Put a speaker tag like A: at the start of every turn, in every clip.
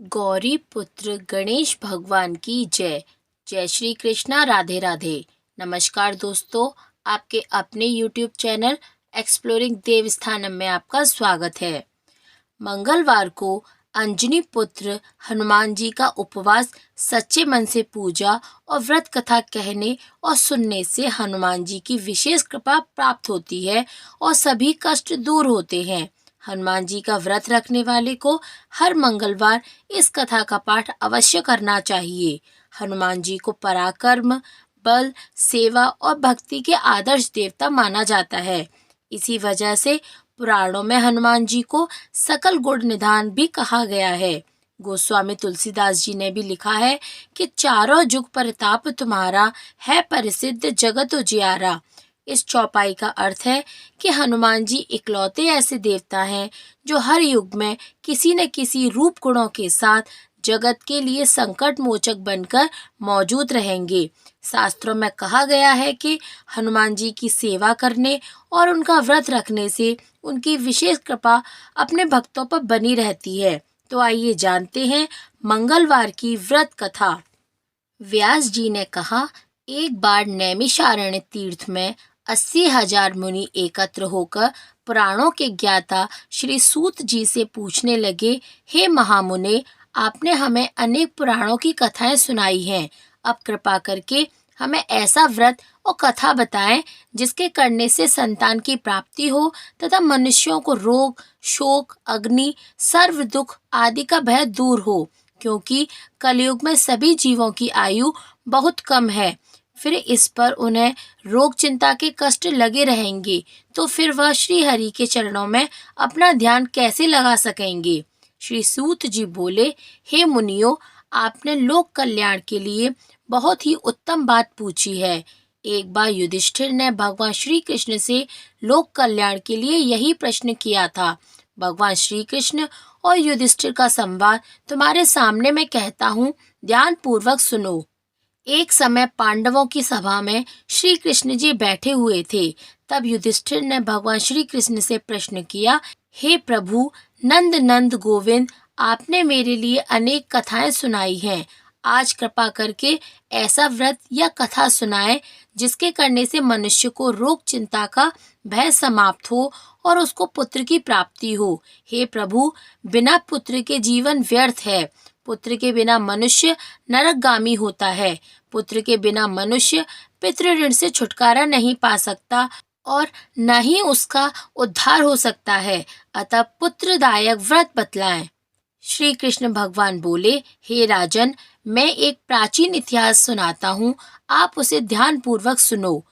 A: गौरी पुत्र गणेश भगवान की जय। जय श्री कृष्णा, राधे राधे। नमस्कार दोस्तों, आपके अपने YouTube चैनल एक्सप्लोरिंग देवस्थानम में आपका स्वागत है। मंगलवार को अंजनी पुत्र हनुमान जी का उपवास, सच्चे मन से पूजा और व्रत कथा कहने और सुनने से हनुमान जी की विशेष कृपा प्राप्त होती है और सभी कष्ट दूर होते हैं। हनुमान जी का व्रत रखने वाले को हर मंगलवार इस कथा का पाठ अवश्य करना चाहिए। हनुमान जी को पराक्रम, बल, सेवा और भक्ति के आदर्श देवता माना जाता है। इसी वजह से पुराणों में हनुमान जी को सकल गुण निधान भी कहा गया है। गोस्वामी तुलसीदास जी ने भी लिखा है कि चारों जुग परताप तुम्हारा, है प्रसिद्ध जगत उजियारा। इस चौपाई का अर्थ है कि हनुमान जी इकलौते ऐसे देवता हैं जो हर युग में किसी न किसी रूप गुणों के साथ जगत के लिए संकट मोचक बनकर मौजूद रहेंगे। शास्त्रों में कहा गया है कि हनुमान जी की सेवा करने और उनका व्रत रखने से उनकी विशेष कृपा अपने भक्तों पर बनी रहती है। तो आइए जानते हैं मंगलवार की व्रत कथा। व्यास जी ने कहा, एक बार नैमिषारण्य तीर्थ में 80,000 मुनि एकत्र होकर पुराणों के ज्ञाता श्री सूत जी से पूछने लगे, हे महामुने, आपने हमें अनेक पुराणों की कथाएं सुनाई हैं। अब कृपा करके हमें ऐसा व्रत और कथा बताएं जिसके करने से संतान की प्राप्ति हो तथा मनुष्यों को रोग, शोक, अग्नि, सर्व दुख आदि का भय दूर हो, क्योंकि कलयुग में सभी जीवों की आयु बहुत कम है। फिर इस पर उन्हें रोग चिंता के कष्ट लगे रहेंगे, तो फिर वह श्री हरि के चरणों में अपना ध्यान कैसे लगा सकेंगे। श्री सूत जी बोले, हे मुनियों, आपने लोक कल्याण के लिए बहुत ही उत्तम बात पूछी है। एक बार युधिष्ठिर ने भगवान श्री कृष्ण से लोक कल्याण के लिए यही प्रश्न किया था। भगवान श्री कृष्ण और युधिष्ठिर का संवाद तुम्हारे सामने मैं कहता हूँ, ध्यान पूर्वक सुनो। एक समय पांडवों की सभा में श्री कृष्ण जी बैठे हुए थे। तब युधिष्ठिर ने भगवान श्री कृष्ण से प्रश्न किया, हे प्रभु नंद नंद गोविंद, आपने मेरे लिए अनेक कथाएं सुनाई हैं। आज कृपा करके ऐसा व्रत या कथा सुनाए जिसके करने से मनुष्य को रोग चिंता का भय समाप्त हो और उसको पुत्र की प्राप्ति हो। हे प्रभु, बिना पुत्र के जीवन व्यर्थ है। पुत्र के बिना मनुष्य नरकगामी होता है। पुत्र के बिना मनुष्य पितृ ऋण से छुटकारा नहीं पा सकता और न ही उसका उद्धार हो सकता है। अतः पुत्रदायक व्रत बतलाएं। श्री कृष्ण भगवान बोले, हे राजन, मैं एक प्राचीन इतिहास सुनाता हूँ, आप उसे ध्यान पूर्वक सुनो।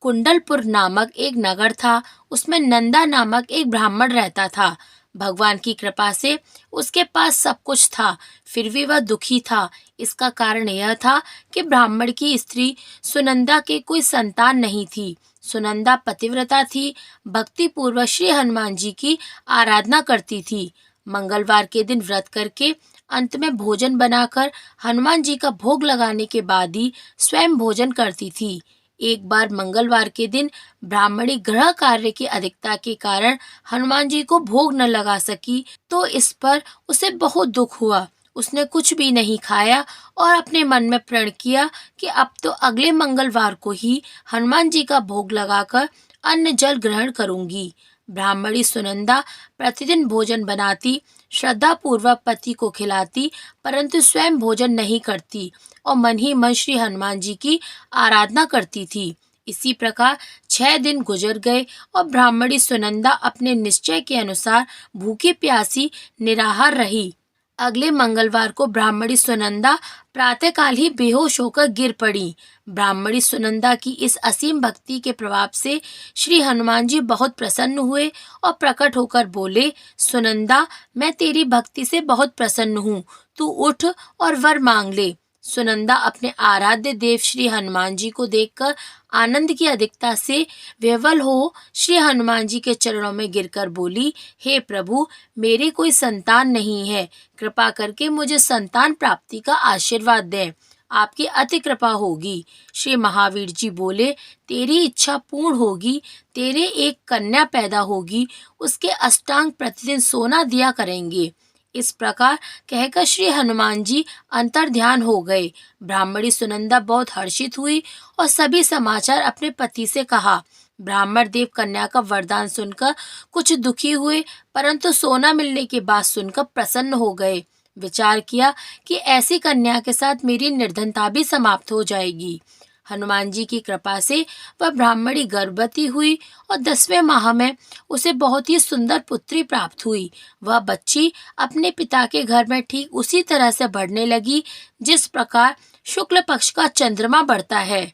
A: कुंडलपुर नामक एक नगर था। उसमें नंदा नामक एक ब्राह्मण रहता था। भगवान की कृपा से उसके पास सब कुछ था, फिर भी वह दुखी था। इसका कारण यह था कि ब्राह्मण की स्त्री सुनंदा के कोई संतान नहीं थी। सुनंदा पतिव्रता थी, भक्ति पूर्वक श्री हनुमान जी की आराधना करती थी। मंगलवार के दिन व्रत करके अंत में भोजन बनाकर हनुमान जी का भोग लगाने के बाद ही स्वयं भोजन करती थी। एक बार मंगलवार के दिन ब्राह्मणी गृह कार्य की अधिकता के कारण हनुमान जी को भोग न लगा सकी, तो इस पर उसे बहुत दुख हुआ। उसने कुछ भी नहीं खाया और अपने मन में प्रण किया कि अब तो अगले मंगलवार को ही हनुमान जी का भोग लगाकर अन्न जल ग्रहण करूंगी। ब्राह्मणी सुनंदा प्रतिदिन भोजन बनाती, श्रद्धा पूर्वक पति को खिलाती, परंतु स्वयं भोजन नहीं करती और मन ही मन श्री हनुमान जी की आराधना करती थी। इसी प्रकार 6 दिन गुजर गए और ब्राह्मणी सुनंदा अपने निश्चय के अनुसार भूखी प्यासी निराहार रही। अगले मंगलवार को ब्राह्मणी सुनंदा प्रातःकाल ही बेहोश होकर गिर पड़ी। ब्राह्मणी सुनंदा की इस असीम भक्ति के प्रभाव से श्री हनुमान जी बहुत प्रसन्न हुए और प्रकट होकर बोले, सुनंदा, मैं तेरी भक्ति से बहुत प्रसन्न हूँ, तू उठ और वर मांग ले। सुनंदा अपने आराध्य देव श्री हनुमान जी को देखकर आनंद की अधिकता से विह्वल हो श्री हनुमान जी के चरणों में गिरकर बोली, हे प्रभु, मेरे कोई संतान नहीं है, कृपा करके मुझे संतान प्राप्ति का आशीर्वाद दें। आपकी अति कृपा होगी। श्री महावीर जी बोले, तेरी इच्छा पूर्ण होगी, तेरे एक कन्या पैदा होगी, उसके अष्टांग प्रतिदिन सोना दिया करेंगे। इस प्रकार कहकर श्री हनुमान जी अंतर्ध्यान हो गए। ब्राह्मणी सुनंदा बहुत हर्षित हुई और सभी समाचार अपने पति से कहा। ब्राह्मण देव कन्या का वरदान सुनकर कुछ दुखी हुए, परंतु सोना मिलने की बात सुनकर प्रसन्न हो गए। विचार किया कि ऐसी कन्या के साथ मेरी निर्धनता भी समाप्त हो जाएगी। हनुमान जी की कृपा से वह ब्राह्मणी गर्भवती हुई और 10वें माह में उसे बहुत ही सुंदर पुत्री प्राप्त हुई। वह बच्ची अपने पिता के घर में ठीक उसी तरह से बढ़ने लगी जिस प्रकार शुक्ल पक्ष का चंद्रमा बढ़ता है।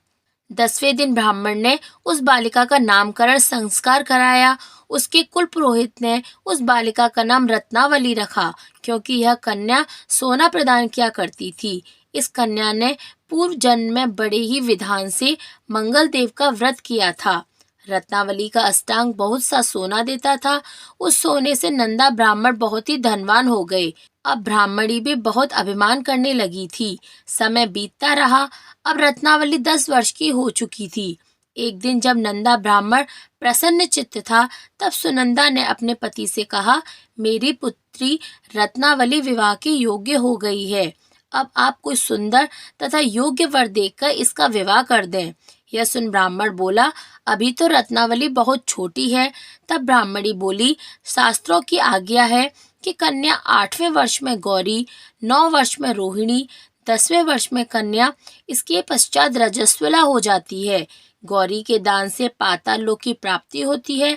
A: 10वें दिन ब्राह्मण ने उस बालिका का नामकरण संस्कार कराया। उसके कुल पुरोहित ने उस बालिका का नाम रत्नावली रखा, क्योंकि यह कन्या सोना प्रदान किया करती थी। इस कन्या ने पूर्व जन्म में बड़े ही विधान से मंगल देव का व्रत किया था। रत्नावली का अष्टांग बहुत सा सोना देता था। उस सोने से नंदा ब्राह्मण बहुत ही धनवान हो गए। अब ब्राह्मणी भी बहुत अभिमान करने लगी थी। समय बीतता रहा। अब रत्नावली 10 वर्ष की हो चुकी थी। एक दिन जब नंदा ब्राह्मण प्रसन्न चित्त था, तब सुनंदा ने अपने पति से कहा, मेरी पुत्री रत्नावली विवाह के योग्य हो गई है। अब आप कोई सुंदर तथा योग्य वर देखकर इसका विवाह कर दें। यह सुन ब्राह्मण बोला, अभी तो रत्नावली बहुत छोटी है। तब ब्राह्मणी बोली, शास्त्रों की आज्ञा है कि कन्या 8वें वर्ष में गौरी, 9 वर्ष में रोहिणी, 10वें वर्ष में कन्या, इसके पश्चात रजस्वला हो जाती है। गौरी के दान से पाताल लोक की प्राप्ति होती है,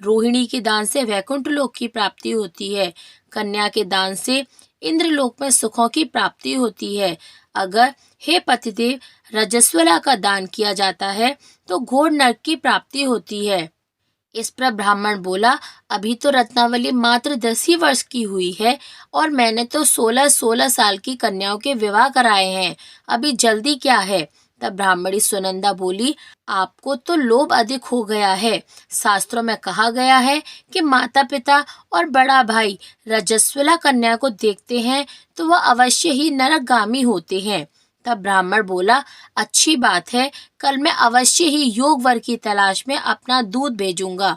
A: रोहिणी के दान से वैकुंठ लोक की प्राप्ति होती है, कन्या के दान से इंद्रलोक में सुखों की प्राप्ति होती है। अगर हे पतिदेव रजस्वला का दान किया जाता है तो घोर नरक की प्राप्ति होती है। इस पर ब्राह्मण बोला, अभी तो रत्नावली मात्र 10 ही वर्ष की हुई है और मैंने तो 16-16 साल की कन्याओं के विवाह कराए हैं, अभी जल्दी क्या है। तब ब्राह्मणी सुनंदा बोली, आपको तो लोभ अधिक हो गया है। शास्त्रों में कहा गया है कि माता पिता और बड़ा भाई रजस्वला कन्या को देखते हैं तो वह अवश्य ही नरकगामी होते हैं। तब ब्राह्मण बोला, अच्छी बात है, कल मैं अवश्य ही योग वर की तलाश में अपना दूध भेजूंगा।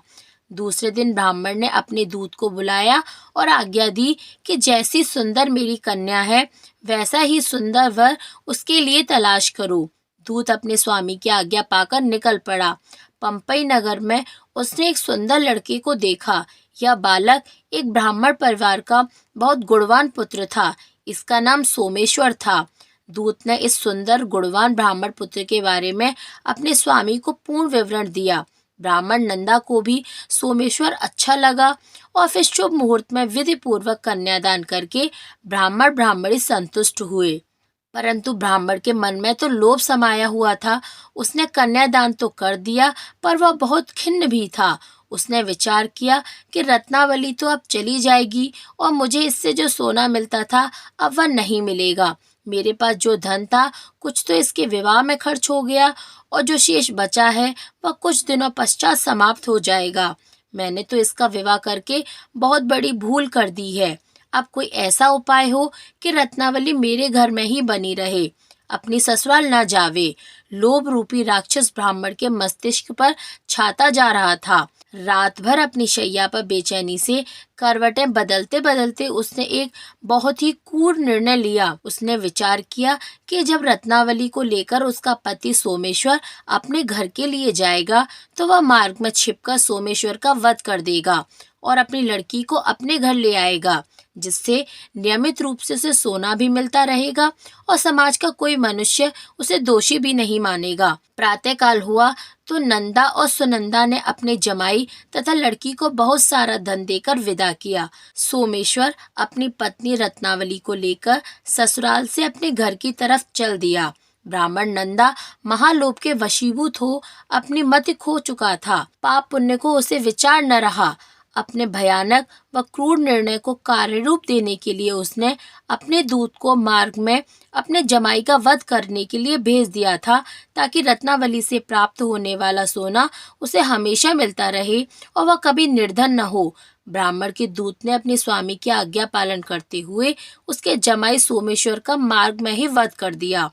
A: दूसरे दिन ब्राह्मण ने अपने दूत को बुलाया और आज्ञा दी कि जैसी सुंदर मेरी कन्या है वैसा ही सुंदर वर उसके लिए तलाश करो। दूत अपने स्वामी की आज्ञा पाकर निकल पड़ा। पंपई नगर में उसने एक सुंदर लड़के को देखा। यह बालक एक ब्राह्मण परिवार का बहुत गुणवान पुत्र था। इसका नाम सोमेश्वर था। दूत ने इस सुंदर गुणवान ब्राह्मण पुत्र के बारे में अपने स्वामी को पूर्ण विवरण दिया। ब्राह्मण नंदा को भी सोमेश्वर अच्छा लगा और फिर शुभ मुहूर्त में विधि पूर्वक कन्यादान करके ब्राह्मण ब्राह्मणी संतुष्ट हुए। परंतु ब्राह्मण के मन में तो लोभ समाया हुआ था। उसने कन्यादान तो कर दिया, पर वह बहुत खिन्न भी था। उसने विचार किया कि रत्नावली तो अब चली जाएगी और मुझे इससे जो सोना मिलता था अब वह नहीं मिलेगा। मेरे पास जो धन था कुछ तो इसके विवाह में खर्च हो गया और जो शेष बचा है वह कुछ दिनों पश्चात समाप्त हो जाएगा। मैंने तो इसका विवाह करके बहुत बड़ी भूल कर दी है। अब कोई ऐसा उपाय हो कि रत्नावली मेरे घर में ही बनी रहे, अपनी ससुराल न जावे। लोभ रूपी राक्षस ब्राह्मण के मस्तिष्क पर छाता जा रहा था। रात भर अपनी शैया पर बेचैनी से करवटें बदलते बदलते उसने एक बहुत ही क्रूर निर्णय लिया। उसने विचार किया कि जब रत्नावली को लेकर उसका पति सोमेश्वर अपने घर के लिए जाएगा तो वह मार्ग में छिपकर सोमेश्वर का वध कर देगा और अपनी लड़की को अपने घर ले आएगा, जिससे नियमित रूप से उसे सोना भी मिलता रहेगा और समाज का कोई मनुष्य उसे दोषी भी नहीं मानेगा। प्रातःकाल हुआ तो नंदा और सुनंदा ने अपने जमाई तथा लड़की को बहुत सारा धन देकर विदा किया। सोमेश्वर अपनी पत्नी रत्नावली को लेकर ससुराल से अपने घर की तरफ चल दिया। ब्राह्मण नंदा महालोभ के वशीभूत हो अपनी मति खो चुका था। पाप पुण्य को उसे विचार न रहा। अपने भयानक व क्रूर निर्णय को कार्य रूप देने के लिए उसने अपने दूत को मार्ग में अपने जमाई का वध करने के लिए भेज दिया था, ताकि रत्नावली से प्राप्त होने वाला सोना उसे हमेशा मिलता रहे और वह कभी निर्धन न हो। ब्राह्मण के दूत ने अपने स्वामी की आज्ञा पालन करते हुए उसके जमाई सोमेश्वर का मार्ग में ही वध कर दिया।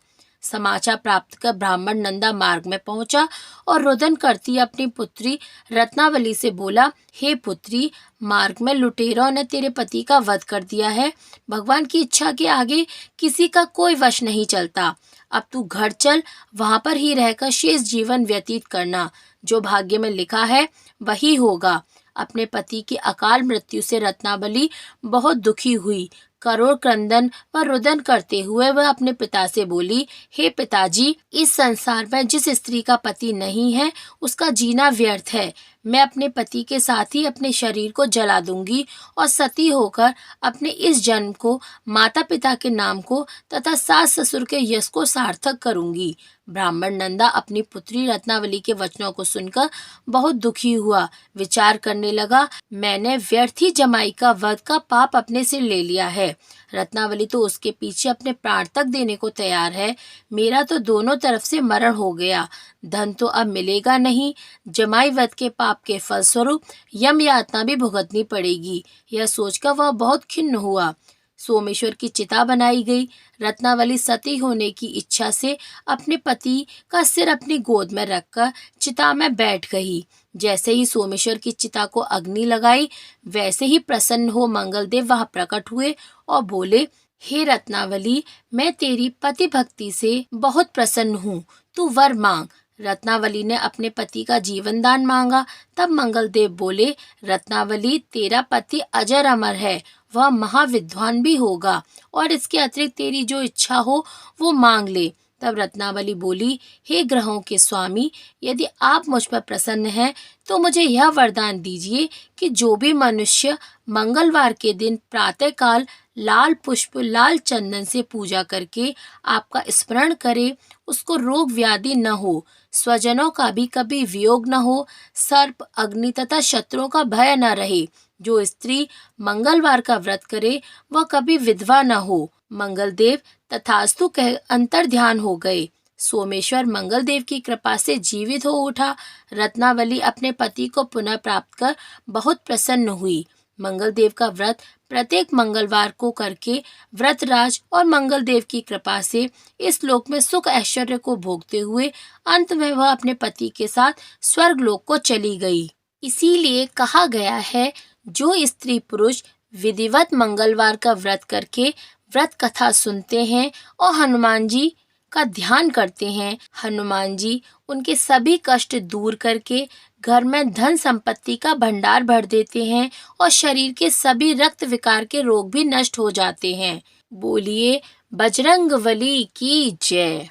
A: समाचार प्राप्त कर ब्राह्मण नंदा मार्ग में पहुंचा और रुदन करती अपनी पुत्री रत्नावली से बोला, हे पुत्री, मार्ग में लुटेरों ने तेरे पति का वध कर दिया है। भगवान की इच्छा के आगे किसी का कोई वश नहीं चलता। अब तू घर चल, वहां पर ही रहकर शेष जीवन व्यतीत करना। जो भाग्य में लिखा है वही होगा। अपने पति की अकाल मृत्यु से रत्नावली बहुत दुखी हुई। करोड़ क्रंदन व रुदन करते हुए वह अपने पिता से बोली, हे पिताजी, इस संसार में जिस स्त्री का पति नहीं है उसका जीना व्यर्थ है। मैं अपने पति के साथ ही अपने शरीर को जला दूंगी और सती होकर अपने इस जन्म को, माता पिता के नाम को तथा सास ससुर के यश को सार्थक करूंगी। ब्राह्मण नंदा अपनी पुत्री रत्नावली के वचनों को सुनकर बहुत दुखी हुआ। विचार करने लगा, मैंने व्यर्थ ही जमाई का वध का पाप अपने सिर ले लिया है। रत्नावली तो उसके पीछे अपने प्राण तक देने को तैयार है। मेरा तो दोनों तरफ से मरण हो गया। धन तो अब मिलेगा नहीं। जमाई वध के पाप के फलस्वरूप यम यातना भी भुगतनी पड़ेगी। यह सोचकर वह बहुत खिन्न हुआ। सोमेश्वर की चिता बनाई गई। रत्नावली सती होने की इच्छा से अपने पति का सिर अपनी गोद में रखकर चिता में बैठ गई। जैसे ही सोमेश्वर की चिता को अग्नि लगाई, वैसे ही प्रसन्न हो मंगलदेव वहां प्रकट हुए और बोले, हे रत्नावली, मैं तेरी पति भक्ति से बहुत प्रसन्न हूँ, तू वर मांग। रत्नावली ने अपने पति का जीवन दान मांगा। तब मंगलदेव बोले, रत्नावली, तेरा पति अजर अमर है, वह महाविद्वान भी होगा और इसके अतिरिक्त तेरी जो इच्छा हो वो मांग ले। तब रत्नावली बोली, हे ग्रहों के स्वामी, यदि आप मुझ पर प्रसन्न हैं तो मुझे यह वरदान दीजिए कि जो भी मनुष्य मंगलवार के दिन प्रातःकाल लाल पुष्प, लाल चंदन से पूजा करके आपका स्मरण करे, उसको रोग व्याधि न हो, स्वजनों का भी कभी वियोग न हो, सर्प, अग्नि तथा शत्रुओं का भय न रहे। जो स्त्री मंगलवार का व्रत करे वह कभी विधवा न हो। मंगलदेव तथास्तु कह अंतर ध्यान हो गए। सोमेश्वर मंगलदेव की कृपा से जीवित हो उठा। रत्नावली अपने पति को पुनः प्राप्त कर बहुत प्रसन्न हुई। मंगलदेव का व्रत प्रत्येक मंगलवार को करके व्रतराज और मंगलदेव की कृपा से इस लोक में सुख ऐश्वर्य को भोगते हुए अंत में वह अपने पति के साथ स्वर्ग लोक को चली गई। इसीलिए कहा गया है, जो स्त्री पुरुष विधिवत मंगलवार का व्रत करके व्रत कथा सुनते हैं और हनुमान जी का ध्यान करते हैं, हनुमान जी उनके सभी कष्ट दूर करके घर में धन संपत्ति का भंडार भर देते हैं और शरीर के सभी रक्त विकार के रोग भी नष्ट हो जाते हैं। बोलिए बजरंगबली की जय।